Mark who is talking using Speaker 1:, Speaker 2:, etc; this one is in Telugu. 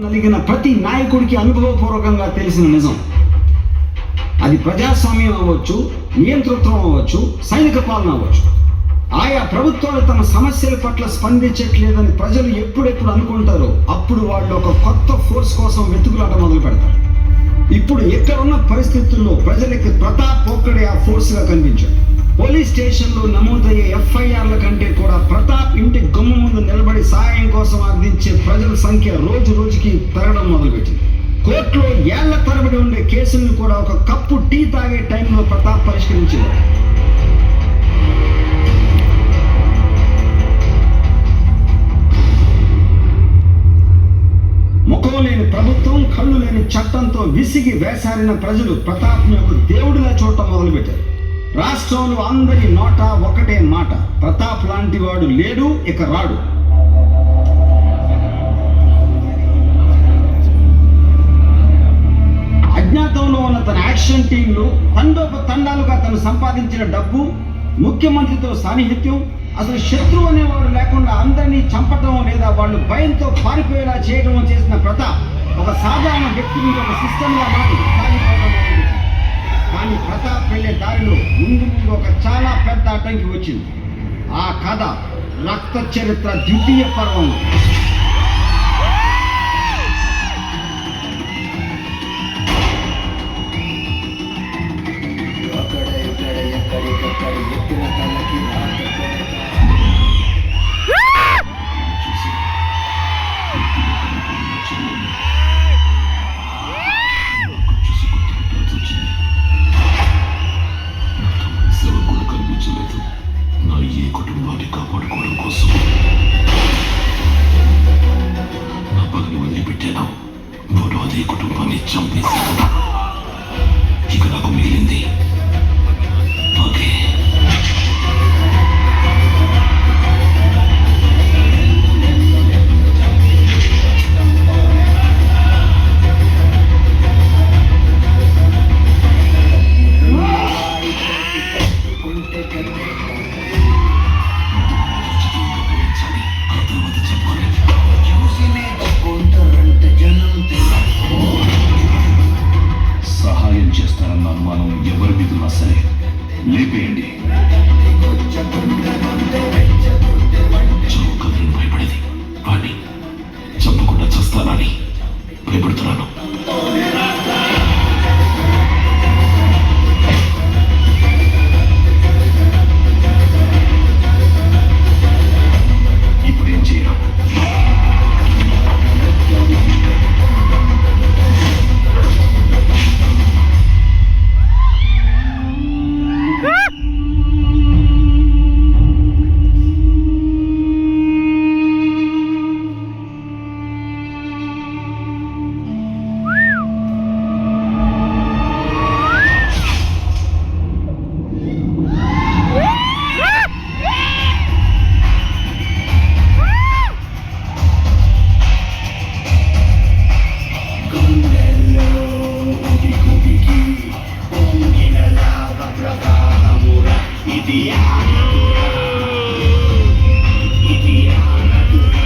Speaker 1: నలిగిన ప్రతి నాయకుడికి అనుభవపూర్వకంగా తెలిసిన నిజం. అది ప్రజాస్వామ్యం అవ్వచ్చు, నియంతృత్వం అవ్వచ్చు, సైనిక పాలన అవ్వచ్చు. ఆయా ప్రభుత్వాలు తమ సమస్యల పట్ల స్పందించట్లేదని ప్రజలు ఎప్పుడెప్పుడు అనుకుంటారో అప్పుడు వాళ్ళు ఒక కొత్త ఫోర్స్ కోసం వెతుకులాట మొదలు పెడతారు. ఇప్పుడు ఎక్కడున్న పరిస్థితుల్లో ప్రజలకి ప్రతాప్ ఒక్కడే ఆ ఫోర్స్గా కనిపించాడు. పోలీస్ స్టేషన్లో నమోదయ్యే ఎఫ్ఐఆర్ల కంటే కూడా ప్రతాప్ ఇంటి గుమ్మ ముందు నిలబడి సాయం కోసం అర్థించే ప్రజల సంఖ్య రోజు రోజుకి పెరగడం మొదలుపెట్టింది. కోర్టులో ఏళ్ల తరబడి ఉండే కేసులను కూడా ఒక కప్పు టీ తాగే టైంలో ప్రతాప్ పరిష్కరించారు. ముఖం లేని ప్రభుత్వం, కళ్ళు లేని చట్టంతో విసిగి వేసారిన ప్రజలు ప్రతాప్ని ఒక దేవుడిలా చూడటం మొదలుపెట్టారు. రాష్ట్రంలో అందరి నోట ఒకటే మాట, ప్రతాప్ లాంటి వాడు లేడు, ఇక రాడు. అజ్ఞాతంలో ఉన్న తన యాక్షన్ టీంలు తండోపతండాలుగా తను సంపాదించిన డబ్బు, ముఖ్యమంత్రితో సాన్నిహిత్యం, అసలు శత్రువు అనేవాడు లేకుండా అందరినీ చంపటం లేదా వాళ్ళు భయంతో పారిపోయేలా చేయడం చేసిన ప్రతాప్ ఒక సాధారణ వ్యక్తి మీద ఒక సిస్టంగా మారి కానీ ప్రతాప్ వెళ్ళే దారిలో ముందు ఒక చాలా పెద్ద అడ్డంకి వచ్చింది. ఆ కథ రక్త చరిత్ర ద్వితీయ పర్వం.
Speaker 2: నా ఈ కుటుంబాన్ని కాపాడుకోవడం కోసం నా పగని వదిలిపెట్టాను. వాడు అదే కుటుంబాన్ని చంపేశాను. ఇక నాకు మిగిలింది పగే. సహాయం చేస్తానన్న అనుమానం ఎవరి మీద ఉన్నా సరే లేపేయండి. చౌకని భయపడేది వాడిని చంపకుండా చేస్తానని భయపడుతున్నాను. ఇప్పుడేం చేయను? Yeah.